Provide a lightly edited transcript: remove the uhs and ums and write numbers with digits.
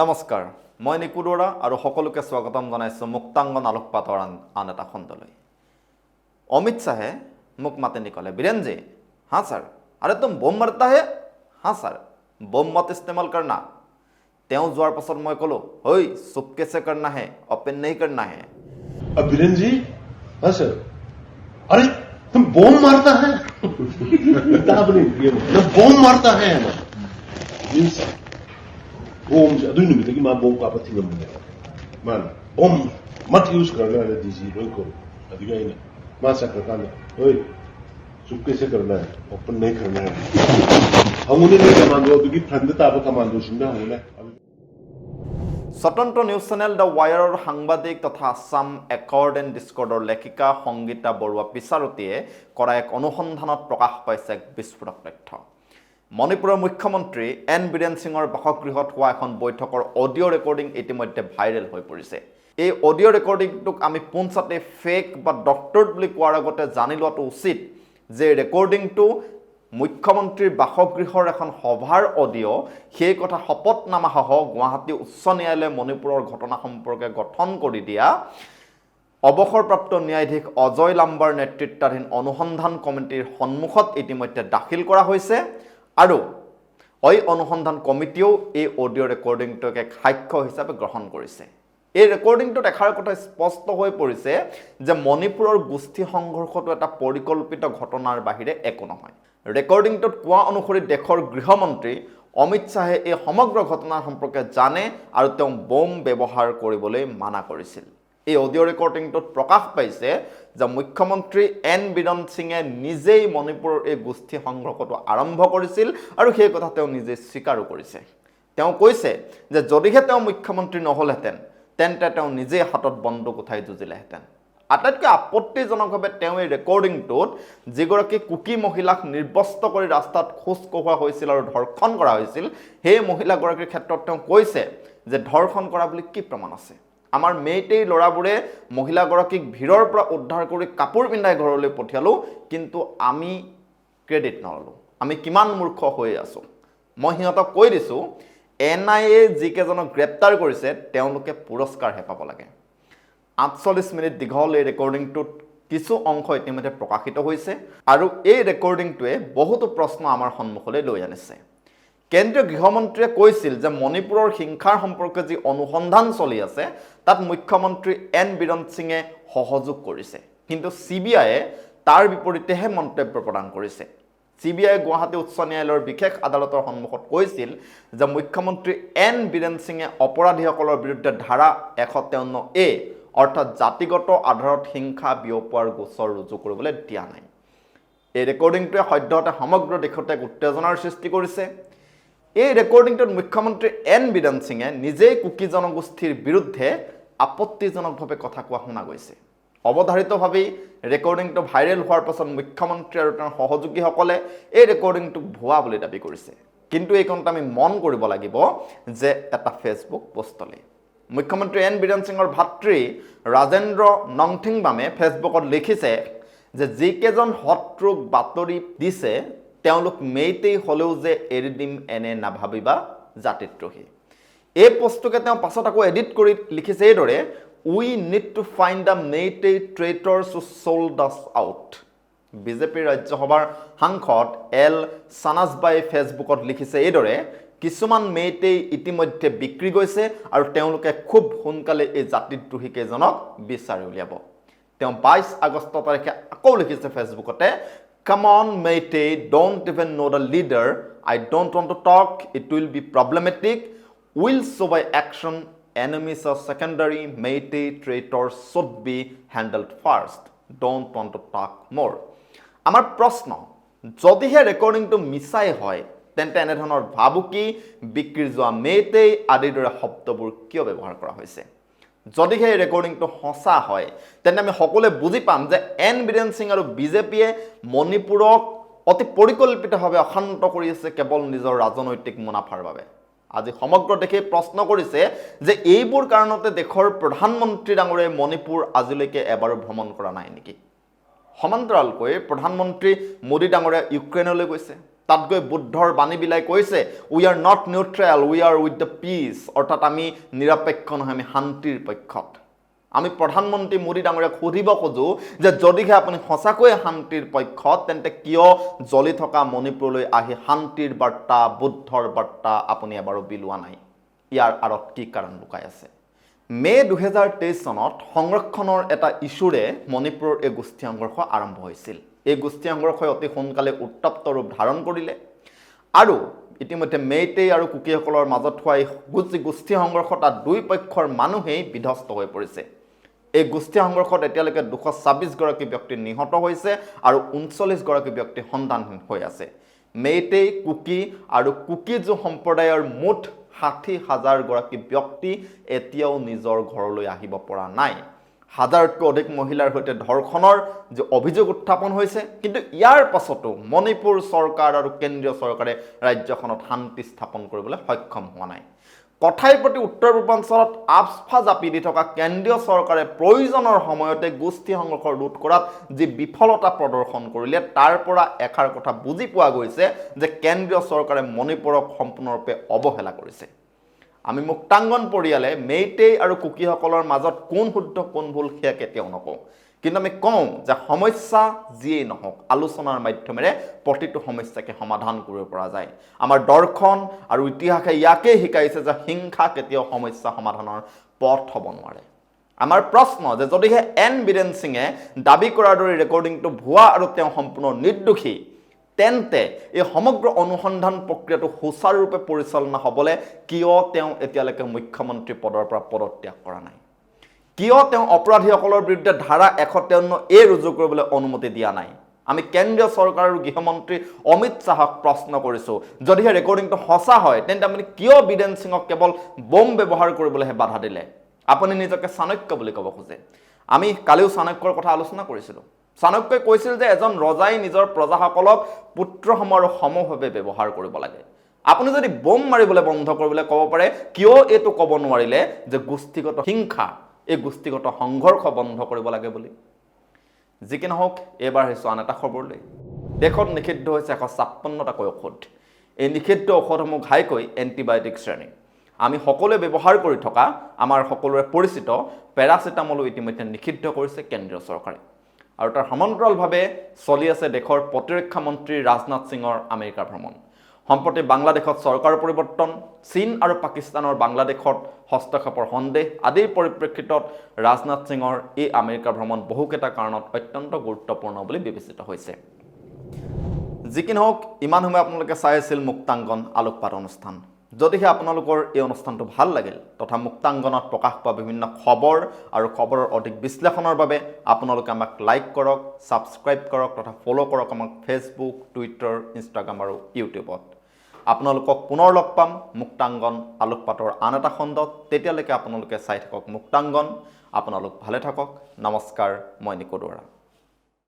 নমস্কাৰ মই নিকু দুৱৰা আৰু সকলোকে স্বাগতম জনাইছো মুক্তাংগন আলোকপাতৰ আন এটা খণ্ডলৈ অমিত শাহে মোক মাতি ক'লে বীৰেনজি हाँ सर अरे तुम बम मारता है हाँ सर बम मत इस्तेमाल करना তেওঁ যোৱাৰ পাছত মই ক'লো ঐ চুপকে से करना है ओपन नहीं करना है अब बीरेन जी हाँ सर अरे तुम बम मारता है बम मारता है bom aduh ini lagi mah bom apa tinggal man bom mat use करना है दीजिए रोई को अधिका ही ना मासा करना है ओए चुपके से करना है ओपन नहीं करना है हम उन्हें नहीं कमांडो क्योंकि फ्रंट ताप कमांडो सुनना हमने স্বতন্ত্ৰ নিউজ চেনেল দ্য ৱায়াৰৰ সাংবাদিক তথা আছাম একৰ্ড এণ্ড ডিস্কৰ্ডৰ লেখিকা সংগীতা বৰুৱা পিছাৰতীয়ে কৰা এক অনুসন্ধানত প্ৰকাশ পাইছে এক বিস্ফোৰক তথ্য মণিপুৰৰ মুখ্যমন্ত্ৰী এন বীৰেন সিঙৰ বাসগৃহত হোৱা এখন বৈঠকৰ অডিঅ' ৰেকৰ্ডিং ইতিমধ্যে ভাইৰেল হৈ পৰিছে এই অডিঅ' ৰেকৰ্ডিংটোক আমি পোনছাতে ফেক বা ডক্টৰ বুলি কোৱাৰ আগতে জানি লোৱাটো উচিত যে ৰেকৰ্ডিংটো মুখ্যমন্ত্ৰীৰ বাসগৃহৰ এখন সভাৰ অডিঅ' সেই কথা শপতনামাসহ গুৱাহাটী উচ্চ ন্যায়ালয়ে মণিপুৰৰ ঘটনা সম্পৰ্কে গঠন কৰি দিয়া অৱসৰপ্ৰাপ্ত ন্যায়াধীশ অজয় লাম্বাৰ নেতৃত্বাধীন অনুসন্ধান কমিটিৰ সন্মুখত ইতিমধ্যে দাখিল কৰা হৈছে আৰু এই অনুসন্ধান কমিটিও এই অডিঅ' ৰেকৰ্ডিংটোক এক সাক্ষ্য হিচাপে গ্ৰহণ কৰিছে এই ৰেকৰ্ডিংটো দেখাৰ কথা স্পষ্ট হৈ পৰিছে যে মণিপুৰৰ গোষ্ঠী সংঘৰ্ষটো এটা পৰিকল্পিত ঘটনাৰ বাহিৰে একো নহয় ৰেকৰ্ডিংটোত কোৱা অনুসৰি দেশৰ গৃহমন্ত্ৰী অমিত শাহে এই সমগ্ৰ ঘটনাৰ সম্পৰ্কে জানে আৰু তেওঁ বম ব্যৱহাৰ কৰিবলৈ মানা কৰিছিল এই অডিঅ' ৰেকৰ্ডিংটোত প্ৰকাশ পাইছে যে মুখ্যমন্ত্ৰী এন বীৰেন সিঙে নিজেই মণিপুৰৰ এই গোষ্ঠী সংঘৰ্ষটো আৰম্ভ কৰিছিল আৰু সেই কথা তেওঁ নিজে স্বীকাৰো কৰিছে তেওঁ কৈছে যে যদিহে তেওঁ মুখ্যমন্ত্ৰী নহলহেঁতেন তেন্তে তেওঁ নিজে হাতত বন্দুক উঠাই যুঁজিলেহেঁতেন আটাইতকৈ আপত্তিজনকভাৱে তেওঁ এই ৰেকৰ্ডিংটোত যিগৰাকী কুকি মহিলাক নিৰ্বস্ত্ৰ কৰি ৰাস্তাত খোজ কঢ়োৱা হৈছিল আৰু ধৰ্ষণ কৰা হৈছিল সেই মহিলাগৰাকীৰ ক্ষেত্ৰত তেওঁ কৈছে যে ধৰ্ষণ কৰা বুলি কি প্ৰমাণ আছে আমাৰ মেইটেই ল'ৰাবোৰে মহিলাগৰাকীক ভিৰৰ পৰা উদ্ধাৰ কৰি কাপোৰ পিন্ধাই ঘৰলৈ পঠিয়ালোঁ কিন্তু আমি ক্ৰেডিট নললোঁ আমি কিমান মূৰ্খ হৈ আছোঁ মই সিহঁতক কৈ দিছোঁ NIA যিকেইজনক গ্ৰেপ্তাৰ কৰিছে তেওঁলোকে পুৰস্কাৰহে পাব লাগে 48 মিনিট দীঘল এই ৰেকৰ্ডিংটোত কিছু অংশ ইতিমধ্যে প্ৰকাশিত হৈছে আৰু এই ৰেকৰ্ডিংটোৱে বহুতো প্ৰশ্ন আমাৰ সন্মুখলৈ লৈ আনিছে কেন্দ্ৰীয় গৃহমন্ত্ৰীয়ে কৈছিল যে মণিপুৰৰ হিংসাৰ সম্পৰ্কে যি অনুসন্ধান চলি আছে তাত মুখ্যমন্ত্ৰী এন বীৰেন সিঙে সহযোগ কৰিছে কিন্তু CBIয়ে তাৰ বিপৰীতেহে মন্তব্য প্ৰদান কৰিছে CBI গুৱাহাটী উচ্চ ন্যায়ালয়ৰ বিশেষ আদালতৰ সন্মুখত কৈছিল যে মুখ্যমন্ত্ৰী এন বীৰেন সিঙে অপৰাধীসকলৰ বিৰুদ্ধে ধাৰা 153A অৰ্থাৎ জাতিগত আধাৰত হিংসা বিয়পোৱাৰ গোচৰ ৰুজু কৰিবলৈ দিয়া নাই এই ৰেকৰ্ডিংটোৱে সদ্যহতে সমগ্ৰ দেশতে উত্তেজনাৰ সৃষ্টি কৰিছে এই ৰেকৰ্ডিংটোত মুখ্যমন্ত্ৰী এন বীৰেন সিঙে নিজেই কুকি জনগোষ্ঠীৰ বিৰুদ্ধে আপত্তিজনকভাৱে কথা কোৱা শুনা গৈছে অৱধাৰিতভাৱেই ৰেকৰ্ডিংটো ভাইৰেল হোৱাৰ পাছত মুখ্যমন্ত্ৰী আৰু তেওঁৰ সহযোগীসকলে এই ৰেকৰ্ডিংটোক ভুৱা বুলি দাবী কৰিছে কিন্তু এইকণত আমি মন কৰিব লাগিব যে এটা ফেচবুক পোষ্টলৈ মুখ্যমন্ত্ৰী এন বীৰেন সিঙৰ ভাতৃ ৰাজেন্দ্ৰ নংথিংবামে ফেচবুকত লিখিছে যে যিকেইজন শত্ৰুক বাতৰি দিছে তেওঁলোক মেইটেই হ'লেও যে এৰি দিম এনে নাভাবিবা জাতিদ্ৰোহী এই পোষ্টটোকে তেওঁ পাছত আকৌ এডিট কৰি লিখিছে এইদৰে We need to find the Meitei traitors who sold us out. বিজেপিৰ ৰাজ্যসভাৰ সাংসদ এল সানাজবাই ফেচবুকত লিখিছে এইদৰে কিছুমান মেইটেই ইতিমধ্যে বিক্ৰী গৈছে আৰু তেওঁলোকে খুব সোনকালে এই জাতিদ্ৰোহী কেইজনক বিচাৰি উলিয়াব তেওঁ 22 আগষ্ট তাৰিখে আকৌ লিখিছে ফেচবুকতে Come on Meitei, don't even know the leader. I don't want to talk. It will be problematic. Will show by action. Enemies are secondary. Meitei traitors should be handled first. Don't want to talk more. আমাৰ প্ৰশ্ন যদিহে ৰেকৰ্ডিংটো মিছাই হয় তেন্তে এনেধৰণৰ ভাবুকি বিক্ৰী যোৱা মেইটেই আদিৰ দৰে শব্দবোৰ কিয় ব্যৱহাৰ কৰা হৈছে যদিহে ৰেকৰ্ডিংটো সঁচা হয় তেন্তে আমি সকলোৱে বুজি পাম যে এন বীৰেন সিং আৰু বিজেপিয়ে মণিপুৰক অতি পৰিকল্পিতভাৱে অশান্ত কৰি আছে কেৱল নিজৰ ৰাজনৈতিক মুনাফাৰ বাবে আজি সমগ্ৰ দেশে প্ৰশ্ন কৰিছে যে এইবোৰ কাৰণতে দেশৰ প্ৰধানমন্ত্ৰী ডাঙৰীয়াই মণিপুৰ আজিলৈকে এবাৰো ভ্ৰমণ কৰা নাই নেকি সমান্তৰালকৈ প্ৰধানমন্ত্ৰী মোদী ডাঙৰীয়া ইউক্ৰেইনলৈ গৈছে তাত গৈ বুদ্ধৰ বাণী বিলাই কৈছে we are not neutral, we are with the peace, অৰ্থাৎ আমি নিৰপেক্ষ নহয়, আমি শান্তিৰ পক্ষত। আমি প্ৰধানমন্ত্ৰী মোদী ডাঙৰীয়াক সুধিব খোজোঁ যে যদিহে আপুনি সঁচাকৈয়ে শান্তিৰ পক্ষত, তেন্তে কিয় জ্বলি থকা মণিপুৰলৈ আহি শান্তিৰ বাৰ্তা, বুদ্ধৰ বাৰ্তা আপুনি এবাৰো বিলোৱা নাই? ইয়াৰ আঁৰত কি কাৰণ লুকাই আছে? মে 2023 চনত সংৰক্ষণৰ এটা ইছ্যুৰে মণিপুৰৰ এই গোষ্ঠী সংঘৰ্ষ আৰম্ভ হৈছিল। এই গোষ্ঠী সংঘৰ্ষই অতি সোনকালে উত্তপ্ত ৰূপ ধাৰণ কৰিলে আৰু ইতিমধ্যে মেইটেই আৰু কুকিসকলৰ মাজত হোৱা এই গোষ্ঠী সংঘৰ্ষ, তাত দুই পক্ষৰ মানুহেই বিধ্বস্ত হৈ পৰিছে। এই গোষ্ঠী সংঘৰ্ষত এতিয়ালৈকে 226 গৰাকী ব্যক্তি নিহত হৈছে আৰু 39 গৰাকী ব্যক্তি সন্ধানহীন হৈ আছে। মেইটেই, কুকি আৰু কুকিজু সম্প্ৰদায়ৰ মুঠ 60,000 গৰাকী ব্যক্তি এতিয়াও নিজৰ ঘৰলৈ আহিব পৰা নাই। হাজাৰতকৈ অধিক মহিলাৰ সৈতে ধৰ্ষণৰ যে অভিযোগ উত্থাপন হৈছে, কিন্তু ইয়াৰ পাছতো মণিপুৰ চৰকাৰ আৰু কেন্দ্ৰীয় চৰকাৰে ৰাজ্যখনত শান্তি স্থাপন কৰিবলৈ সক্ষম হোৱা নাই। কথাই প্ৰতি উত্তৰ পূৰ্বাঞ্চলত আফফা জাপি দি থকা কেন্দ্ৰীয় চৰকাৰে প্ৰয়োজনৰ সময়তে গোষ্ঠী সংঘৰ্ষ ৰোধ কৰাত যি বিফলতা প্ৰদৰ্শন কৰিলে, তাৰ পৰা এষাৰ কথা বুজি পোৱা গৈছে যে কেন্দ্ৰীয় চৰকাৰে মণিপুৰক সম্পূৰ্ণৰূপে অৱহেলা কৰিছে। আমি মুক্তাংগন পৰিয়ালে মেইটেই আৰু কুকিসকলৰ মাজত কোন শুদ্ধ কোন ভুল সেয়া কেতিয়াও নকওঁ, কিন্তু আমি কওঁ যে সমস্যা যিয়েই নহওক, আলোচনাৰ মাধ্যমেৰে প্ৰতিটো সমস্যাকে সমাধান কৰিব পৰা যায়। আমাৰ দৰ্শন আৰু ইতিহাসে ইয়াকেই শিকাইছে যে হিংসা কেতিয়াও সমস্যা সমাধানৰ পথ হ'ব নোৱাৰে। আমাৰ প্ৰশ্ন যে যদিহে এন বীৰেন সিঙে দাবী কৰাৰ দৰে ৰেকৰ্ডিংটো ভুৱা আৰু তেওঁ সম্পূৰ্ণ নিৰ্দোষী, তেন্তে এই সমগ্ৰ অনুসন্ধান প্ৰক্ৰিয়াটো সুচাৰুৰূপে পৰিচালনা হ'বলৈ কিয় তেওঁ এতিয়ালৈকে মুখ্যমন্ত্ৰী পদৰ পৰা পদত্যাগ কৰা নাই? কিয় তেওঁ অপৰাধীসকলৰ বিৰুদ্ধে ধাৰা 153A ৰুজু কৰিবলৈ অনুমতি দিয়া নাই? আমি কেন্দ্ৰীয় চৰকাৰ আৰু গৃহমন্ত্ৰী অমিত শ্বাহক প্ৰশ্ন কৰিছোঁ, যদিহে ৰেকৰ্ডিংটো সঁচা হয়, তেন্তে আপুনি কিয় বীৰেন সিঙক কেৱল বোম ব্যৱহাৰ কৰিবলৈহে বাধা দিলে? আপুনি নিজকে চাণক্য বুলি ক'ব খোজে। আমি কালিও চাণক্যৰ কথা আলোচনা কৰিছিলোঁ। চাণক্যই কৈছিল যে এজন ৰজাই নিজৰ প্ৰজাসকলক পুত্ৰসম আৰু সমভাৱে ব্যৱহাৰ কৰিব লাগে। আপুনি যদি বোম মাৰিবলৈ বন্ধ কৰিবলৈ ক'ব পাৰে, কিয় এইটো ক'ব নোৱাৰিলে যে গোষ্ঠীগত হিংসা, এই গোষ্ঠীগত সংঘৰ্ষ বন্ধ কৰিব লাগে বুলি? যি কি নহওক, এইবাৰ আহিছোঁ আন এটা খবৰলৈ। দেশত নিষিদ্ধ হৈছে 156টাকৈ ঔষধ। এই নিষিদ্ধ ঔষধসমূহ ঘাইকৈ এণ্টিবায়'টিক শ্ৰেণী। আমি সকলোৱে ব্যৱহাৰ কৰি থকা, আমাৰ সকলোৰে পৰিচিত পেৰাচিটামলো ইতিমধ্যে নিষিদ্ধ কৰিছে কেন্দ্ৰীয় চৰকাৰে। আৰু তাৰ সমান্তৰালভাৱে চলি আছে দেশৰ প্ৰতিৰক্ষা মন্ত্ৰী ৰাজনাথ সিঙৰ আমেৰিকা ভ্ৰমণ। সম্প্ৰতি বাংলাদেশত চৰকাৰ পৰিৱৰ্তন, চীন আৰু পাকিস্তানৰ বাংলাদেশত হস্তক্ষেপৰ সন্দেহ আদিৰ পৰিপ্ৰেক্ষিতত ৰাজনাথ সিঙৰ এই আমেৰিকা ভ্ৰমণ বহুকেইটা কাৰণত অত্যন্ত গুৰুত্বপূৰ্ণ বুলি বিবেচিত হৈছে। যি কি নহওক, ইমান সময় আপোনালোকে চাই আছিল মুক্তাংগন আলোকপাত অনুষ্ঠান। যদিহে আপোনালোকৰ এই অনুষ্ঠানটো ভাল লাগিল তথা মুক্তাংগনত প্ৰকাশ পোৱা বিভিন্ন খবৰ আৰু খবৰৰ অধিক বিশ্লেষণৰ বাবে আপোনালোকে আমাক লাইক কৰক, ছাবস্ক্ৰাইব কৰক তথা ফ'ল' কৰক আমাক ফেচবুক, টুইটাৰ, ইনষ্টাগ্ৰাম আৰু ইউটিউবত। আপোনালোকক পুনৰ লগ পাম মুক্তাংগন আলোকপাতৰ আন এটা খণ্ডত। তেতিয়ালৈকে আপোনালোকে চাই থাকক মুক্তাংগন। আপোনালোক ভালে থাকক। নমস্কাৰ, মই নিকু দুৱৰা।